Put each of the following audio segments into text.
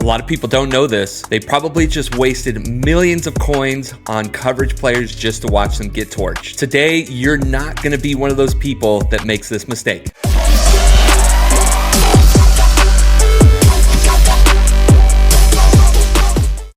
lot of people don't know this. They probably just wasted millions of coins on coverage players just to watch them get torched. Today, you're not gonna be one of those people that makes this mistake.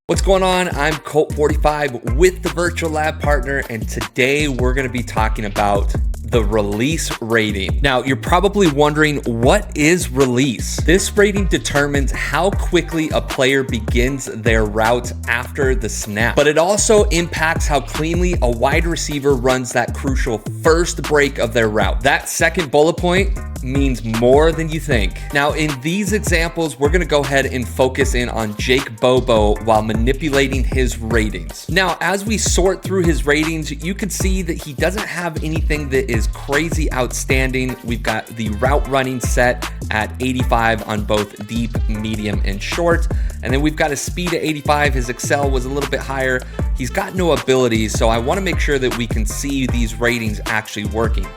What's going on? I'm Colt45 with the Virtual Lab Partner, and today we're going to be talking about the release rating. Now, you're probably wondering, what is release? This rating determines how quickly a player begins their route after the snap, but it also impacts how cleanly a wide receiver runs that crucial first break of their route. That second bullet point means more than you think. Now, in these examples, we're gonna go ahead and focus in on Jake Bobo while manipulating his ratings. Now, as we sort through his ratings, you can see that he doesn't have anything that is crazy outstanding. We've got the route running set at 85 on both deep, medium, and short. And then we've got his speed at 85. His excel was a little bit higher. He's got no abilities, so I wanna make sure that we can see these ratings actually working.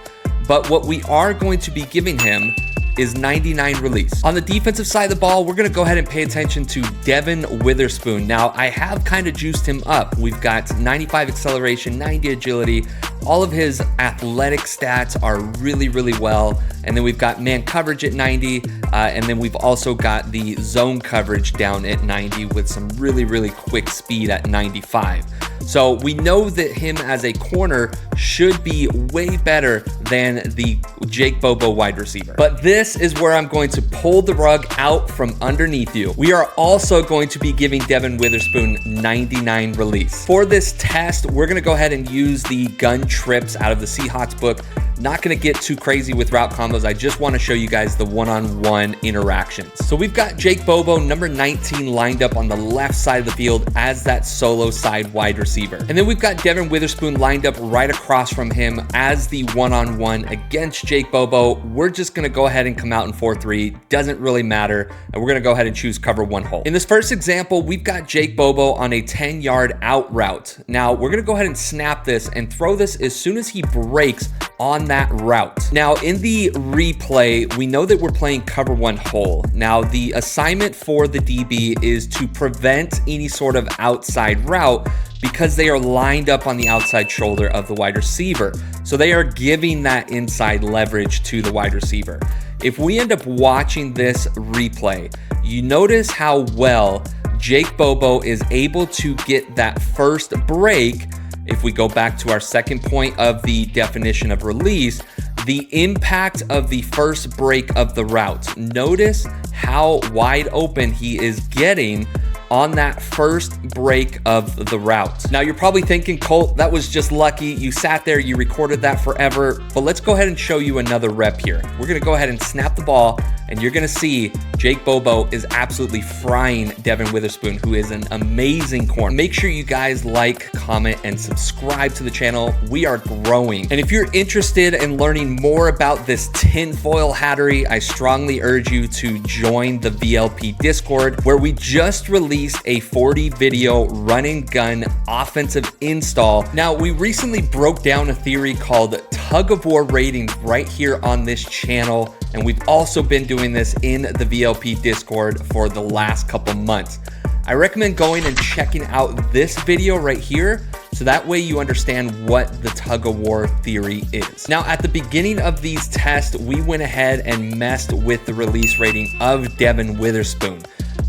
But what we are going to be giving him is 99 release. On the defensive side of the ball, we're gonna go ahead and pay attention to Devin Witherspoon. Now, I have kind of juiced him up. We've got 95 acceleration, 90 agility. All of his athletic stats are really, really well. And then we've got man coverage at 90. And then we've also got the zone coverage down at 90 with some really, really quick speed at 95. So we know that him as a corner should be way better than the Jake Bobo wide receiver. But this is where I'm going to pull the rug out from underneath you. We are also going to be giving Devin Witherspoon 99 release. For this test, we're gonna go ahead and use the gun trips out of the Seahawks book. Not gonna get too crazy with route combos. I just wanna show you guys the one-on-one interactions. So we've got Jake Bobo, number 19, lined up on the left side of the field as that solo side wide receiver. And then we've got Devin Witherspoon lined up right across from him as the one-on-one against Jake Bobo. We're just gonna go ahead and come out in 4-3. Doesn't really matter. And we're gonna go ahead and choose cover one hole. In this first example, we've got Jake Bobo on a 10-yard out route. Now, we're gonna go ahead and snap this and throw this as soon as he breaks on that route. Now, in the replay, we know that we're playing cover one hole. Now, the assignment for the DB is to prevent any sort of outside route because they are lined up on the outside shoulder of the wide receiver. So they are giving that inside leverage to the wide receiver. If we end up watching this replay, you notice how well Jake Bobo is able to get that first break. If we go back to our second point of the definition of release, the impact of the first break of the route. Notice how wide open he is getting on that first break of the route. Now, you're probably thinking, Colt, that was just lucky. You sat there, you recorded that forever. But let's go ahead and show you another rep here. We're gonna go ahead and snap the ball, and you're gonna see Jake Bobo is absolutely frying Devin Witherspoon, who is an amazing corner. Make sure you guys like, comment, and subscribe to the channel. We are growing. And if you're interested in learning more about this tinfoil hattery, I strongly urge you to join the VLP Discord, where we just released a 40 video run and gun offensive install. Now, we recently broke down a theory called Tug O War Ratings right here on this channel. And we've also been doing this in the VLP Discord for the last couple months. I recommend going and checking out this video right here, so that way you understand what the tug of war theory is. Now, at the beginning of these tests, we went ahead and messed with the release rating of Devin Witherspoon.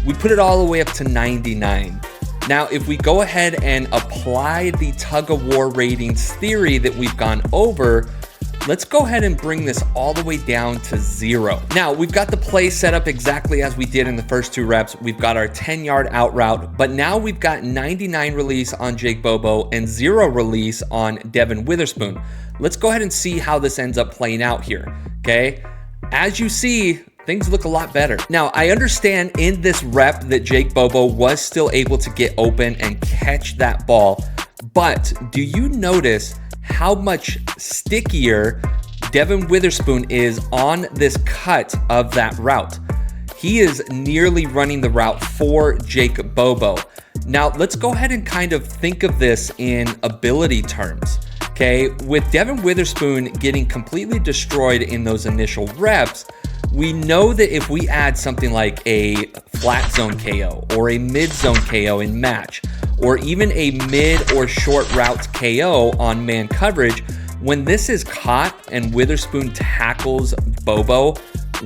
We put it all the way up to 99. Now, if we go ahead and apply the tug of war ratings theory that we've gone over, let's go ahead and bring this all the way down to 0. Now, we've got the play set up exactly as we did in the first two reps. We've got our 10-yard out route, but now we've got 99 release on Jake Bobo and 0 release on Devin Witherspoon. Let's go ahead and see how this ends up playing out here, okay? As you see, things look a lot better. Now, I understand in this rep that Jake Bobo was still able to get open and catch that ball, but do you notice how much stickier Devin Witherspoon is on this cut of that route? He is nearly running the route for Jake Bobo. Now, let's go ahead and kind of think of this in ability terms. Okay, with Devin Witherspoon getting completely destroyed in those initial reps, We know that if we add something like a flat zone KO or a mid zone KO in match, or even a mid or short route KO on man coverage, when this is caught and Witherspoon tackles Bobo,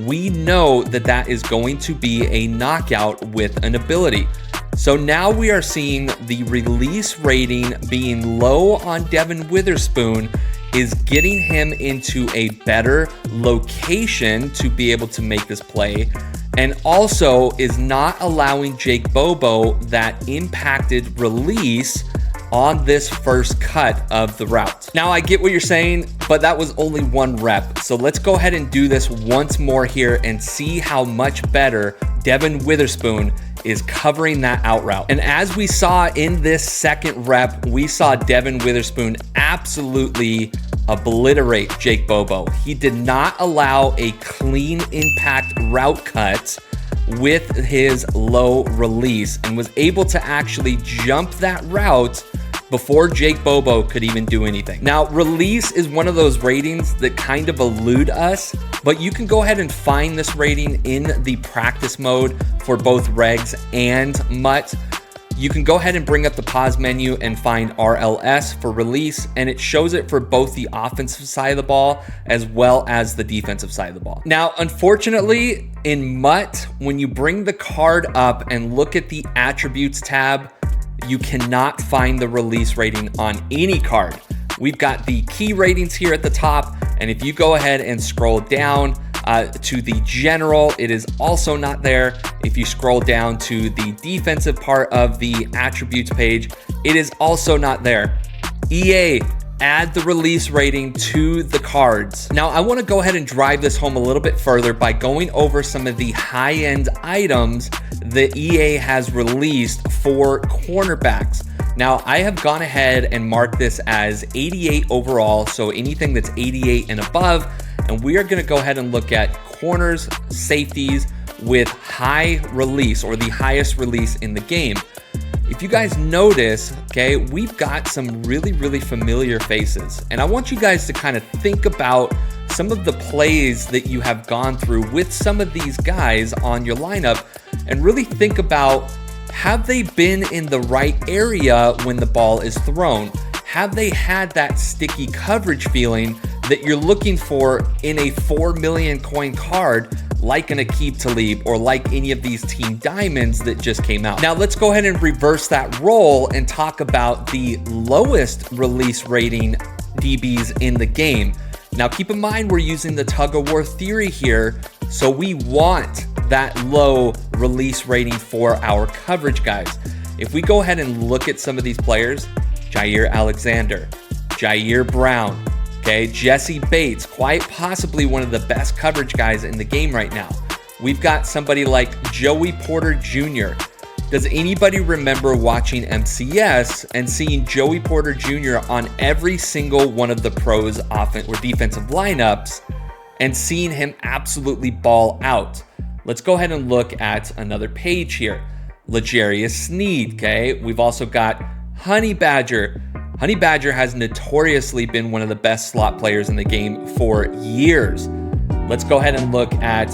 we know that that is going to be a knockout with an ability. So now we are seeing the release rating being low on Devin Witherspoon is getting him into a better location to be able to make this play, and also is not allowing Jake Bobo that impacted release on this first cut of the route. Now I get what you're saying, but that was only one rep. So let's go ahead and do this once more here and see how much better Devin Witherspoon is covering that out route. And as we saw in this second rep, we saw Devin Witherspoon absolutely obliterate Jake Bobo. He did not allow a clean impact route cut with his low release and was able to actually jump that route before Jake Bobo could even do anything. Now, release is one of those ratings that kind of elude us, but you can go ahead and find this rating in the practice mode for both regs and MUT. You can go ahead and bring up the pause menu and find RLS for release, and it shows it for both the offensive side of the ball as well as the defensive side of the ball. Now, unfortunately, in MUT, when you bring the card up and look at the attributes tab, you cannot find the release rating on any card. We've got the key ratings here at the top, and if you go ahead and scroll down to the general, it is also not there. If you scroll down to the defensive part of the attributes page, it is also not there. EA, add the release rating to the cards. Now, I want to go ahead and drive this home a little bit further by going over some of the high-end items that EA has released for cornerbacks. Now, I have gone ahead and marked this as 88 overall, so anything that's 88 and above, and we are going to go ahead and look at corners, safeties with high release or the highest release in the game. If you guys notice, okay, we've got some really familiar faces, and I want you guys to kind of think about some of the plays that you have gone through with some of these guys on your lineup and really think about, have they been in the right area when the ball is thrown? Have they had that sticky coverage feeling that you're looking for in a 4 million coin card like an Aqib Talib or like any of these team diamonds that just came out? Now let's go ahead and reverse that role and talk about the lowest release rating DBs in the game. Now keep in mind, we're using the tug of war theory here, so we want that low release rating for our coverage guys. If we go ahead and look at some of these players, Jair Alexander, Jair Brown, okay, Jesse Bates, quite possibly one of the best coverage guys in the game right now. We've got somebody like Joey Porter Jr. Does anybody remember watching MCS and seeing Joey Porter Jr. on every single one of the pros' offense or defensive lineups and seeing him absolutely ball out? Let's go ahead and look at another page here. L'Jarius Sneed, okay? We've also got Honey Badger. Honey Badger has notoriously been one of the best slot players in the game for years. Let's go ahead and look at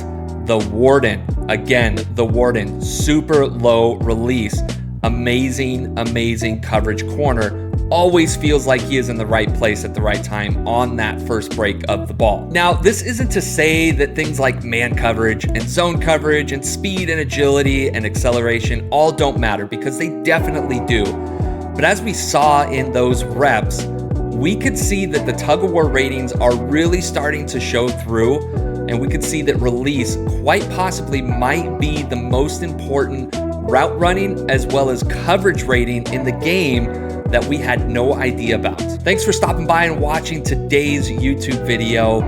the Warden. Again, the Warden, super low release. Amazing coverage corner. Always feels like he is in the right place at the right time on that first break of the ball. Now, this isn't to say that things like man coverage and zone coverage and speed and agility and acceleration all don't matter, because they definitely do. But as we saw in those reps, we could see that the tug of war ratings are really starting to show through, and we could see that release quite possibly might be the most important route running as well as coverage rating in the game that we had no idea about. Thanks for stopping by and watching today's YouTube video.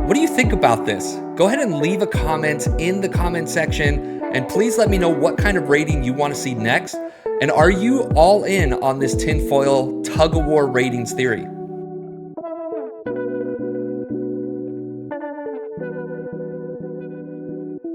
What do you think about this? Go ahead and leave a comment in the comment section, and please let me know what kind of rating you want to see next. And are you all in on this tinfoil tug of war ratings theory?